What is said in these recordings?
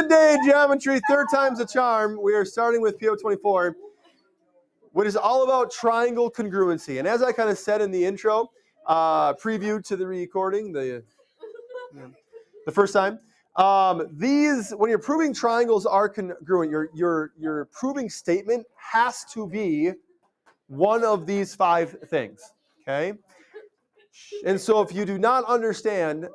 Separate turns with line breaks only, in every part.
Good day, geometry. Third time's a charm. We are starting with PO24, which is all about triangle congruency. And as I kind of said in the intro, preview to the recording, the first time, when you're proving triangles are congruent, your proving statement has to be one of these 5 things. Okay. And so if you do not understand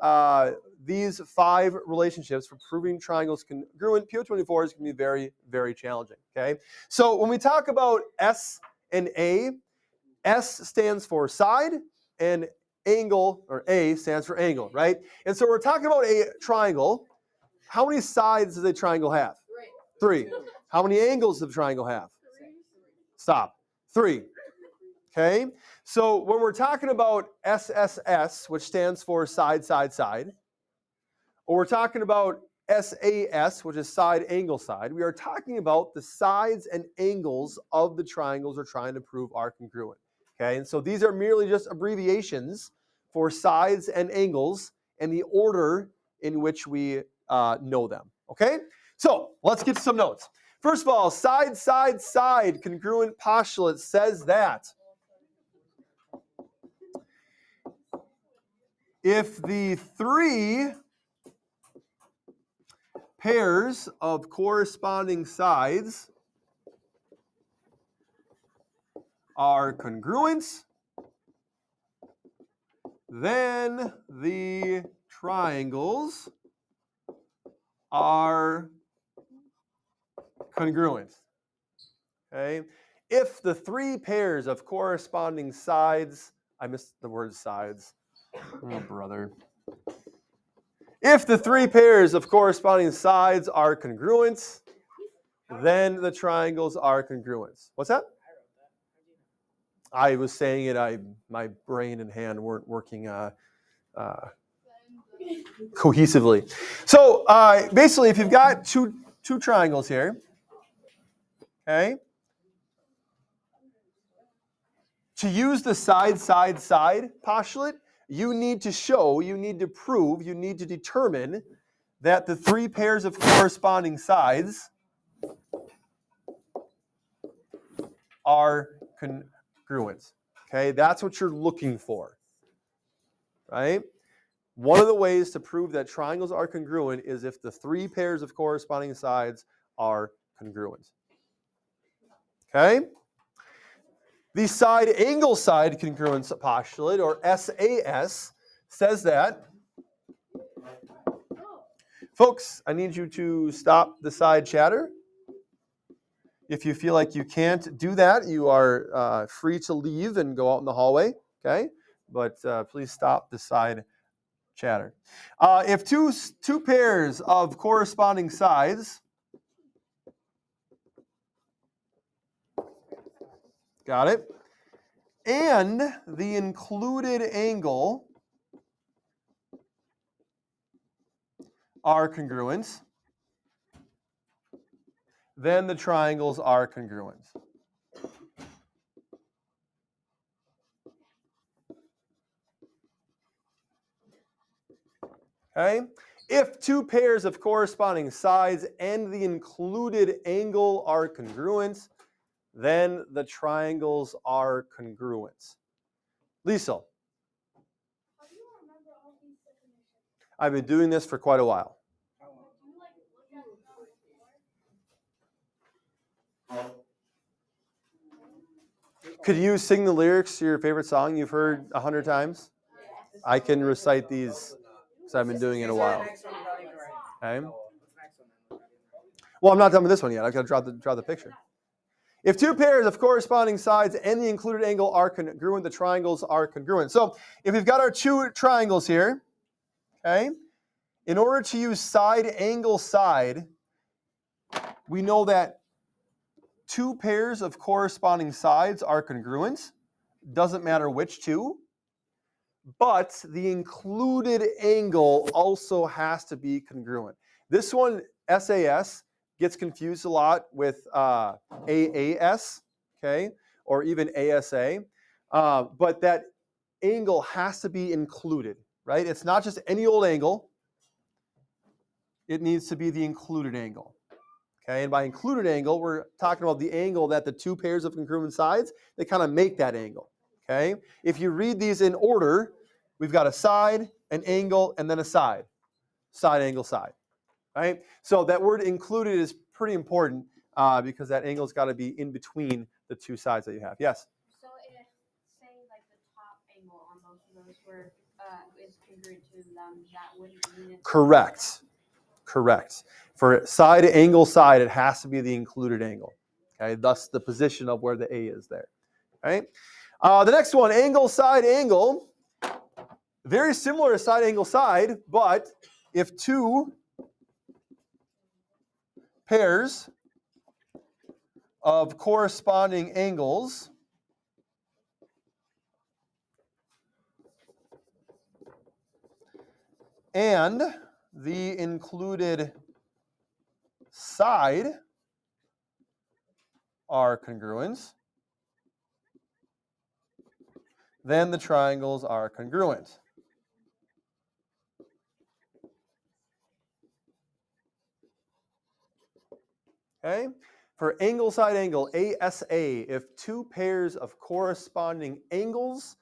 these 5 relationships for proving triangles congruent, PO24 is going to be very, very challenging. Okay. So when we talk about S and A, S stands for side and angle, or A stands for angle, right? And so we're talking about a triangle. How many sides does a triangle have? 3. How many angles does the triangle have? Stop. 3. Okay, so when we're talking about SSS, which stands for side, side, side, or we're talking about SAS, which is side, angle, side, we are talking about the sides and angles of the triangles we're trying to prove are congruent. Okay, and so these are merely just abbreviations for sides and angles and the order in which we know them. Okay, so let's get to some notes. First of all, side, side, side congruent postulate says that if the 3 pairs of corresponding sides are congruent, then the triangles are congruent. Okay? If the 3 pairs of corresponding sides, I missed the word sides. Oh, brother. If the 3 pairs of corresponding sides are congruent, then the triangles are congruent. What's that? I was saying it. My brain and hand weren't working cohesively. So basically, if you've got two triangles here, okay, to use the side, side, side postulate, you need to prove, you need to determine that the 3 pairs of corresponding sides are congruent. Okay, that's what you're looking for, right? One of the ways to prove that triangles are congruent is if the 3 pairs of corresponding sides are congruent. Okay? The side angle side congruence postulate, or SAS, says that, folks, I need you to stop the side chatter. If you feel like you can't do that, you are free to leave and go out in the hallway, okay? But please stop the side chatter. If two pairs of corresponding sides, got it, and the included angle are congruent, then the triangles are congruent. Okay? If 2 pairs of corresponding sides and the included angle are congruent, then the triangles are congruent. Liesel. I've been doing this for quite a while. Could you sing the lyrics to your favorite song you've heard 100 times? I can recite these because I've been doing it a while. Okay? Well, I'm not done with this one yet. I've got to draw the picture. If 2 pairs of corresponding sides and the included angle are congruent, the triangles are congruent. So if we've got our 2 triangles here, okay, in order to use side angle side, we know that 2 pairs of corresponding sides are congruent. Doesn't matter which 2. But the included angle also has to be congruent. This one, SAS, gets confused a lot with AAS, okay, or even ASA. But that angle has to be included, right? It's not just any old angle. it needs to be the included angle. Okay, and by included angle, we're talking about the angle that the two pairs of congruent sides, they kind of make that angle. Okay, if you read these in order, we've got a side, an angle, and then a side. Side, angle, side. Right? So that word included is pretty important because that angle's got to be in between the two sides that you have. Yes?
So if, say, like the top angle on both of those were is congruent to them, that wouldn't mean it's
Correct. Correct. For side, angle, side, it has to be the included angle. Okay, thus the position of where the A is there. Right? The next one, angle, side, angle. Very similar to side, angle, side, but if two pairs of corresponding angles and the included side are congruent, then the triangles are congruent. Okay? For angle, side, angle, ASA, if two pairs of corresponding angles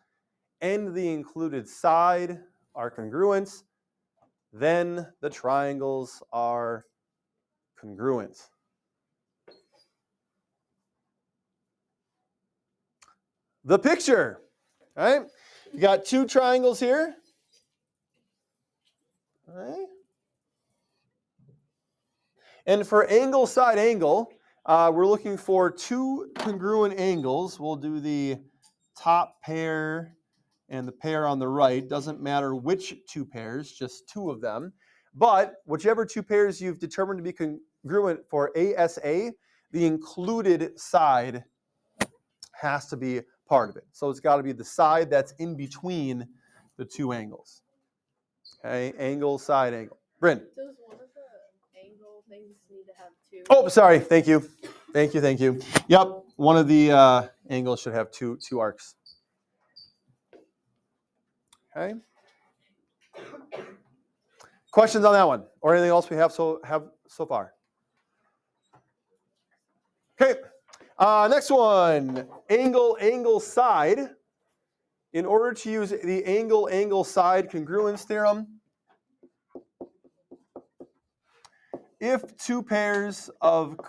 and the included side are congruent, then the triangles are congruent. The picture, right? You got two triangles here. Right? And for angle, side, angle, we're looking for two congruent angles. We'll do the top pair and the pair on the right. Doesn't matter which two pairs, just two of them. But whichever two pairs you've determined to be congruent for ASA, the included side has to be part of it. So it's got to be the side that's in between the two angles. Okay, angle, side, angle. Bryn.
Does one of the angle things need to have two?
Oh, sorry. Thank you. Thank you. Thank you. Yep. One of the angles should have two arcs. Okay. Questions on that one, or anything else we have so far? Okay. Next one. Angle, side. In order to use the angle, side congruence theorem, if two pairs of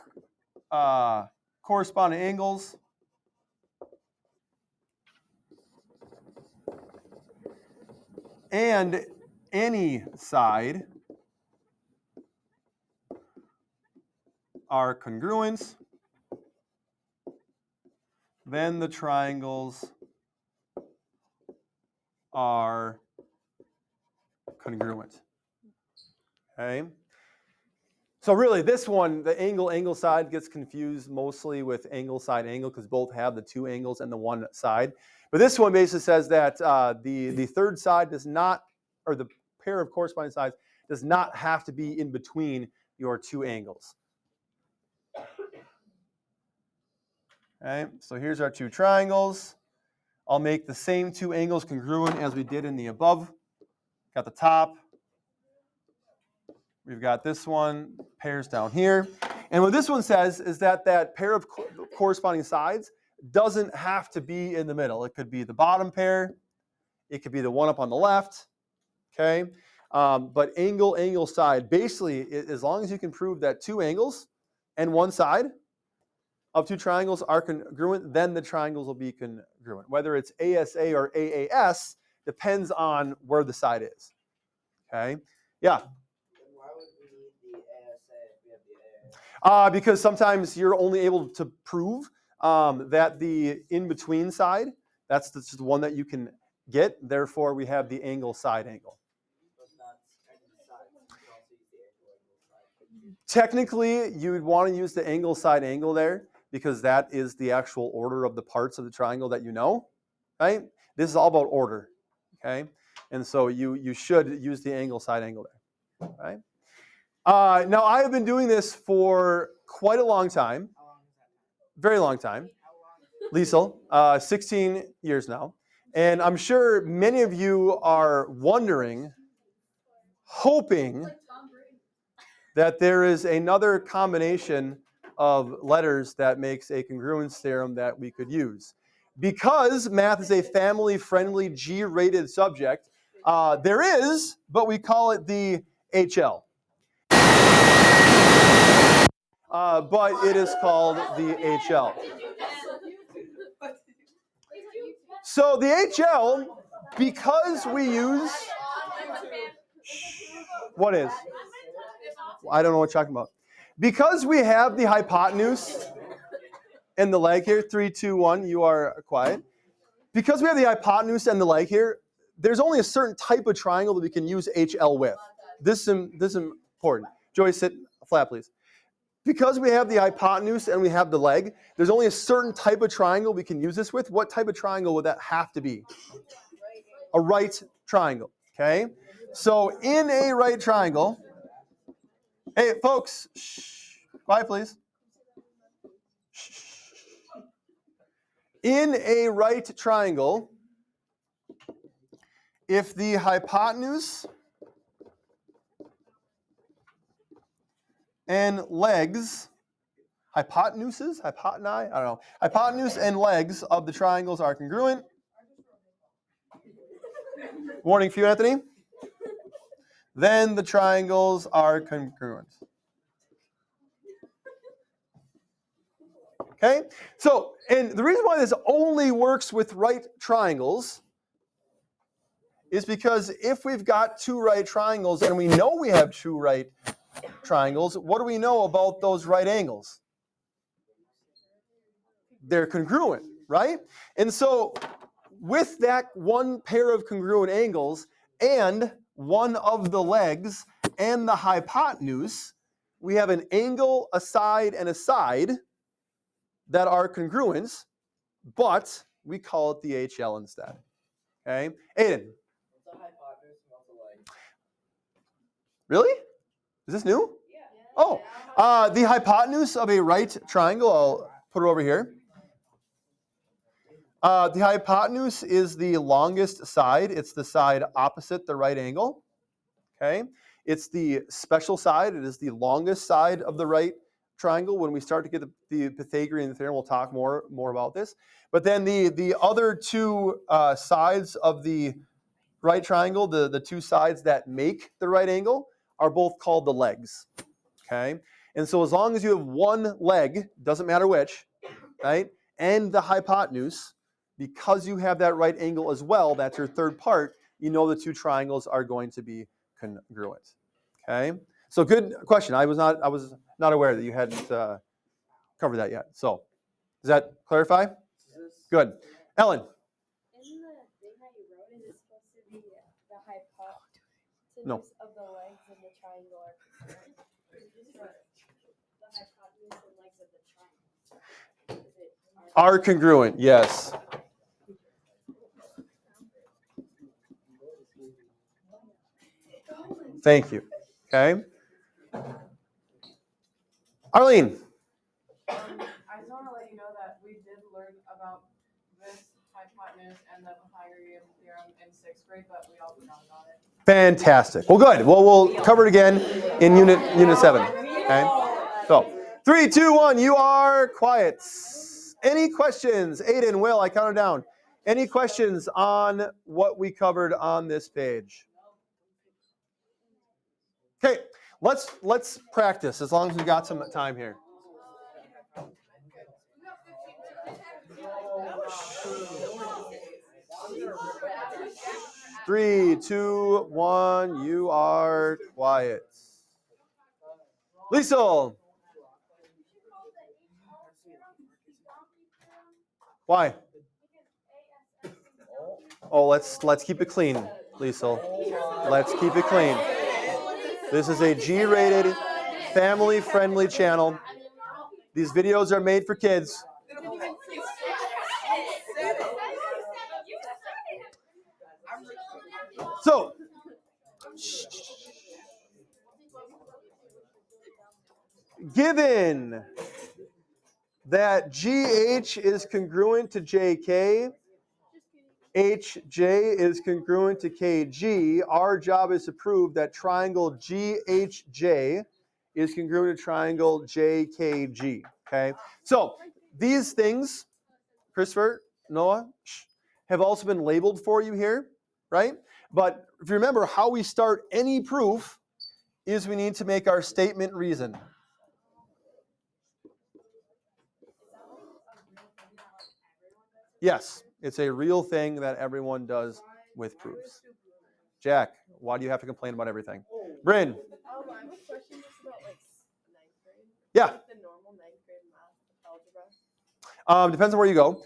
corresponding angles and any side are congruent, then the triangles are congruent. Okay. So really, this one, the angle, side gets confused mostly with angle, side, angle because both have the two angles and the one side. But this one basically says that the third side does not, or the pair of corresponding sides does not have to be in between your two angles. Okay, so here's our two triangles. I'll make the same two angles congruent as we did in the above. Got the top. We've got this one, pairs down here. And what this one says is that that pair of corresponding sides doesn't have to be in the middle. It could be the bottom pair. It could be the one up on the left. Okay? But angle, side, basically, as long as you can prove that two angles and one side of two triangles are congruent, then the triangles will be congruent. Whether it's ASA or AAS depends on where the side is. Okay? Yeah?
Why would we need the ASA if we have the AA?
Because sometimes you're only able to prove that the in-between side, that's just the one that you can get. Therefore, we have the angle, side, angle.
But not any side. You can also use the angle side.
Technically, you would want to use the angle, side, angle there because that is the actual order of the parts of the triangle that you know, right? This is all about order, okay? And so you should use the angle, side, angle there, right? Now, I have been doing this for quite a long time.
How long is that?
Very long time.
How long?
Liesel, 16 years now. And I'm sure many of you are wondering, hoping that there is another combination of letters that makes a congruence theorem that we could use. Because math is a family-friendly, G-rated subject, there is, but we call it the HL. But it is called the HL. So the HL, because we use... What is? I don't know what you're talking about. Because we have the hypotenuse and the leg here, 3, 2, 1, you are quiet. Because we have the hypotenuse and the leg here, there's only a certain type of triangle that we can use HL with. This is important. Joey, sit flat, please. Because we have the hypotenuse and we have the leg, there's only a certain type of triangle we can use this with. What type of triangle would that have to be? A right triangle, okay? So in a right triangle, hey, folks, shh, quiet, please. Shh. In a right triangle, if the hypotenuse and legs, hypotenuse and legs of the triangles are congruent. Warning for you, Anthony. Then the triangles are congruent. Okay? So, and the reason why this only works with right triangles is because if we've got two right triangles and we know we have two right triangles, what do we know about those right angles? They're congruent, right? And so with that one pair of congruent angles and one of the legs and the hypotenuse, we have an angle, a side, and a side that are congruent, but we call it the HL instead. Okay? Aiden.
What's a hypotenuse and what's a leg?
Really? Is this new?
Yeah.
Oh, the hypotenuse of a right triangle, I'll put it over here. The hypotenuse is the longest side. It's the side opposite the right angle. Okay? It's the special side. It is the longest side of the right triangle. When we start to get the Pythagorean theorem, we'll talk more about this. But then the other two sides of the right triangle, the two sides that make the right angle, are both called the legs. Okay? And so as long as you have one leg, doesn't matter which, right, and the hypotenuse, because you have that right angle as well, that's your third part, you know the two triangles are going to be congruent. Okay? So good question. I was not aware that you hadn't covered that yet. So does that clarify? Good. Ellen.
In the thing that you wrote, is it supposed to be the hypotenuse
No.
of the legs and the triangle are congruent? The hypotenuse and legs of the triangle.
Are congruent, yes. Thank you. Okay. Arlene.
I just want to let you know that we did learn about this hypotenuse and the Pythagorean theorem in 6th grade, but we all forgot about it.
Fantastic. Well, good. Well, we'll cover it again in unit 7. Okay. So 3, 2, 1. You are quiet. Any questions? Aiden, Will, I counted down. Any questions on what we covered on this page? Okay. Let's practice as long as we got some time here. Three, 2, 1. You are quiet. Liesel. Why? Oh, let's keep it clean, Liesel. Let's keep it clean. This is a G-rated, family-friendly channel. These videos are made for kids. So, given that GH is congruent to JK, HJ is congruent to KG, our job is to prove that triangle GHJ is congruent to triangle JKG. Okay, so these things, Christopher, Noah, have also been labeled for you here, right? But if you remember, how we start any proof is we need to make our statement reason. Yes, it's a real thing that everyone does with proofs. Jack, why do you have to complain about everything? Bryn.
I have a question just about like ninth grade.
Yeah.
Like the normal ninth grade math algebra.
Depends on where you go.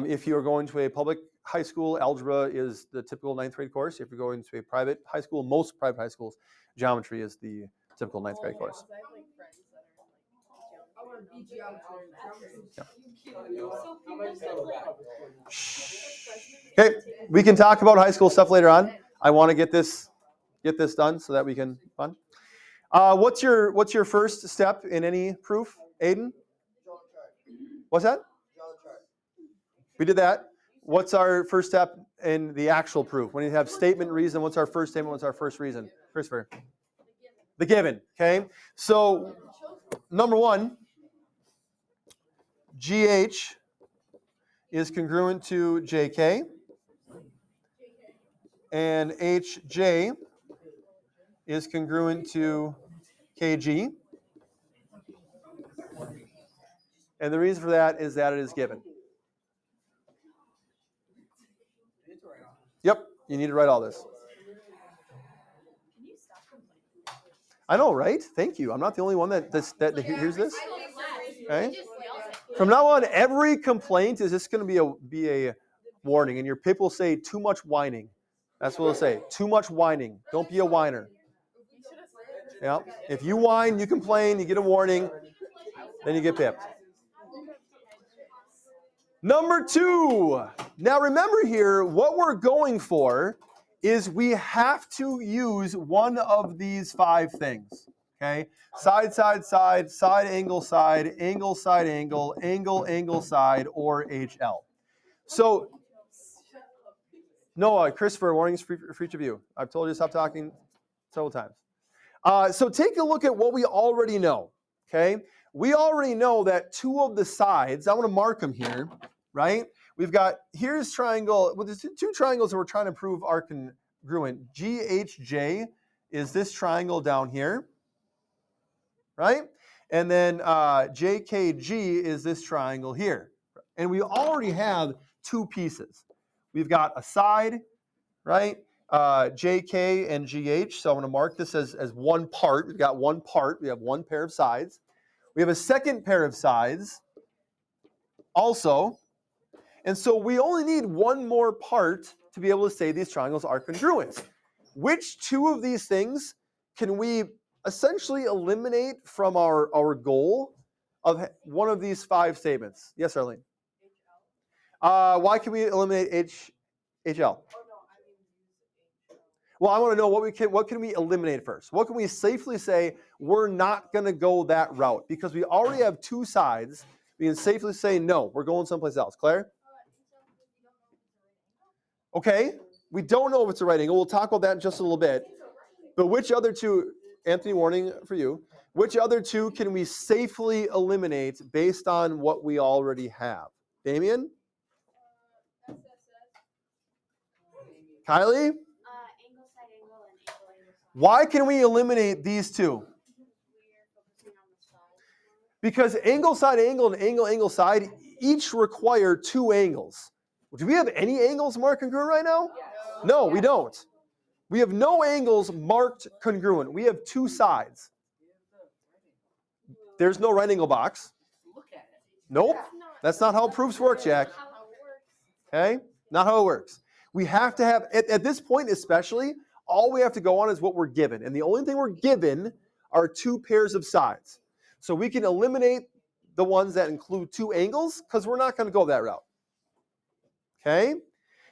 If you are going to a public high school, algebra is the typical ninth grade course. If you're going to a private high school, most private high schools, geometry is the typical ninth grade course.
I have like friends that are in like geometry.
Okay, we can talk about high school stuff later on. I want to get this done so that we can fun. What's your first step in any proof, Aiden? What's that? We did that. What's our first step in the actual proof? When you have statement, reason, what's our first statement? What's our first reason? Christopher? The given. Okay. So number one, GH is congruent to JK, and HJ is congruent to KG. And the reason for that is that it is given. Yep, you need to write all this. I know, right? Thank you. I'm not the only one that hears this. Okay. From now on, every complaint is just going to be a warning, and your PIP will say too much whining. That's what it'll say. Too much whining. Don't be a whiner. Yeah. If you whine, you complain, you get a warning, then you get pipped. Number two. Now remember here, what we're going for is we have to use one of these 5 things. Okay? Side, side, side, side, angle, side, angle, side, angle, angle, angle, side, or HL. So, Noah, Christopher, warnings for each of you. I've told you to stop talking several times. So take a look at what we already know. Okay? We already know that 2 of the sides, I want to mark them here, right? We've got, here's triangle, well, there's 2 triangles that we're trying to prove are congruent. GHJ is this triangle down here, right? And then JKG is this triangle here. And we already have 2 pieces. We've got a side, right? JK and GH. So I'm going to mark this as one part. We've got one part. We have one pair of sides. We have a second pair of sides also. And so we only need one more part to be able to say these triangles are congruent. Which 2 of these things can we essentially eliminate from our goal of one of these 5 statements? Yes, Arlene? Why can we eliminate HL? Well, I want to know what can we eliminate first? What can we safely say we're not going to go that route? Because we already have 2 sides. We can safely say, no, we're going someplace else. Claire? Okay, we don't know if it's a right angle. We'll talk about that in just a little bit. But which other 2, Anthony, warning for you, which other 2 can we safely eliminate based on what we already have? Damien? Kylie?
Angle, side angle, and angle, angle, side.
Why can we eliminate these 2? Because angle, side, angle, and angle, angle, side each require 2 angles. Do we have any angles marked congruent right now?
Yes.
No, we don't. We have no angles marked congruent. We have 2 sides. There's no right angle box. Nope. That's not how proofs work, Jack. Okay? Not how it works. We have to have, at this point especially, all we have to go on is what we're given. And the only thing we're given are 2 pairs of sides. So we can eliminate the ones that include 2 angles because we're not going to go that route. Okay?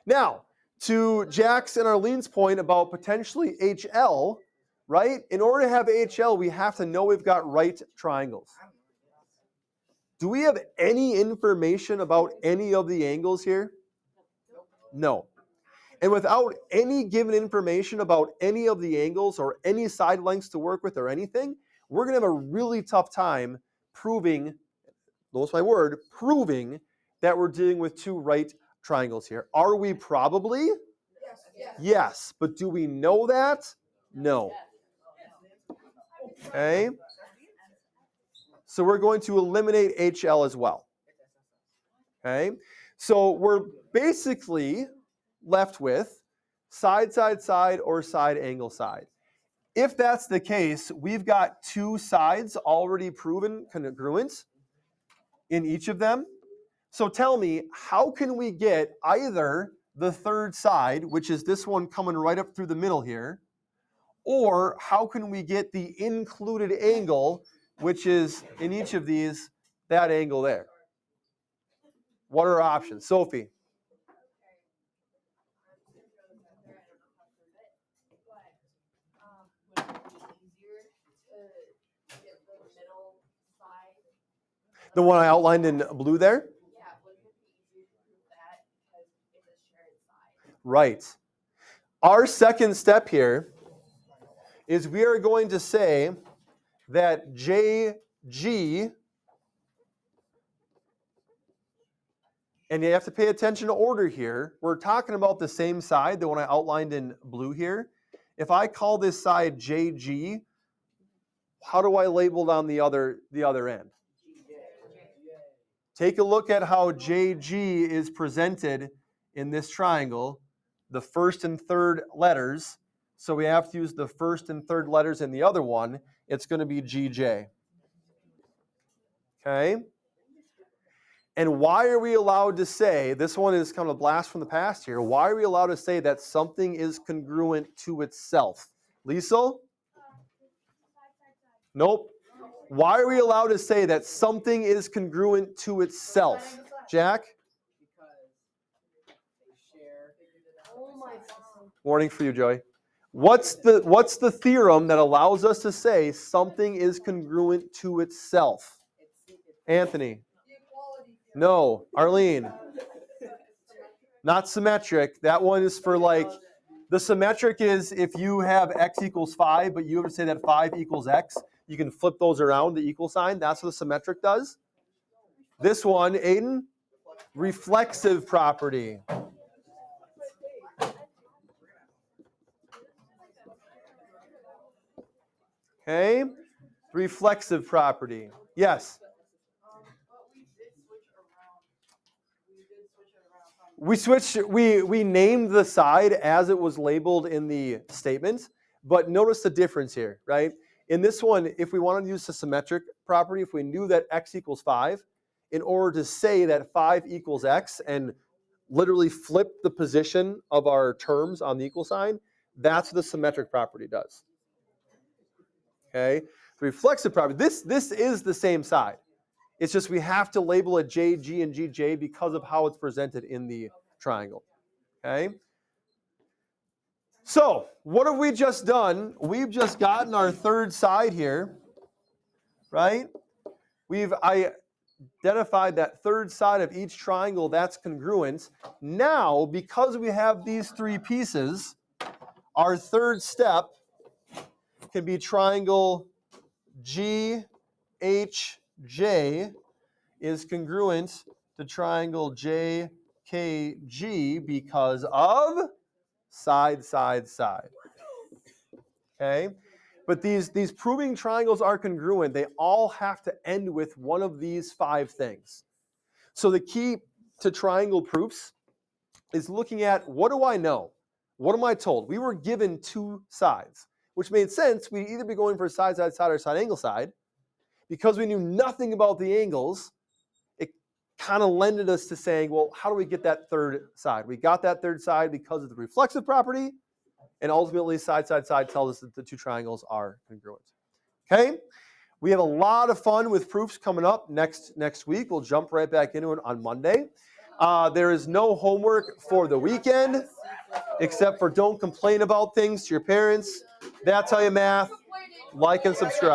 Now, to Jack's and Arlene's point about potentially HL, right? In order to have HL, we have to know we've got right triangles. Do we have any information about any of the angles here? No. And without any given information about any of the angles or any side lengths to work with or anything, we're going to have a really tough time proving, notice my word, proving that we're dealing with two right triangles here. Are we probably? Yes. But do we know that? No. Okay. So we're going to eliminate HL as well. Okay. So we're basically left with side, side, side, or side, angle, side. If that's the case, we've got two sides already proven congruent in each of them. So tell me, how can we get either the third side, which is this one coming right up through the middle here, or how can we get the included angle, which is in each of these, that angle there? What are our options? Sophie? The one I outlined in blue there? Right. Our second step here is we are going to say that JG, and you have to pay attention to order here. We're talking about the same side, the one I outlined in blue here. If I call this side JG, how do I label down the other end? Take a look at how JG is presented in this triangle, the first and third letters. So we have to use the first and third letters in the other one. It's going to be GJ. Okay? And why are we allowed to say, this one is kind of a blast from the past here, why are we allowed to say that something is congruent to itself? Liesel? Nope. Why are we allowed to say that something is congruent to itself? Jack? Warning for you, Joey. What's the theorem that allows us to say something is congruent to itself? Anthony? No. Arlene? Not symmetric. That one is for like, the symmetric is if you have x equals 5, but you have to say that 5 equals x, you can flip those around, the equal sign. That's what the symmetric does. This one, Aiden, reflexive property. Okay, reflexive property. Yes. We named the side as it was labeled in the statement, but notice the difference here, right? In this one, if we wanted to use the symmetric property, if we knew that x equals 5, in order to say that 5 equals x and literally flip the position of our terms on the equal sign, that's what the symmetric property does. Okay? The reflexive property, this is the same side. It's just we have to label it JG and GJ because of how it's presented in the triangle. Okay? So, what have we just done? We've just gotten our third side here, right? We've identified that third side of each triangle that's congruent. Now, because we have these three pieces, our third step can be triangle GHJ is congruent to triangle JKG because of side, side, side. Okay? But these proving triangles are congruent. They all have to end with one of these 5 things. So the key to triangle proofs is looking at, what do I know? What am I told? We were given 2 sides, which made sense. We'd either be going for side, side, side, or side, angle, side. Because we knew nothing about the angles, it kind of lended us to saying, well, how do we get that third side? We got that third side because of the reflexive property, and ultimately side, side, side tells us that the 2 triangles are congruent. Okay? We have a lot of fun with proofs coming up next week. We'll jump right back into it on Monday. There is no homework for the weekend, except for don't complain about things to your parents. That's how you math. Like and subscribe.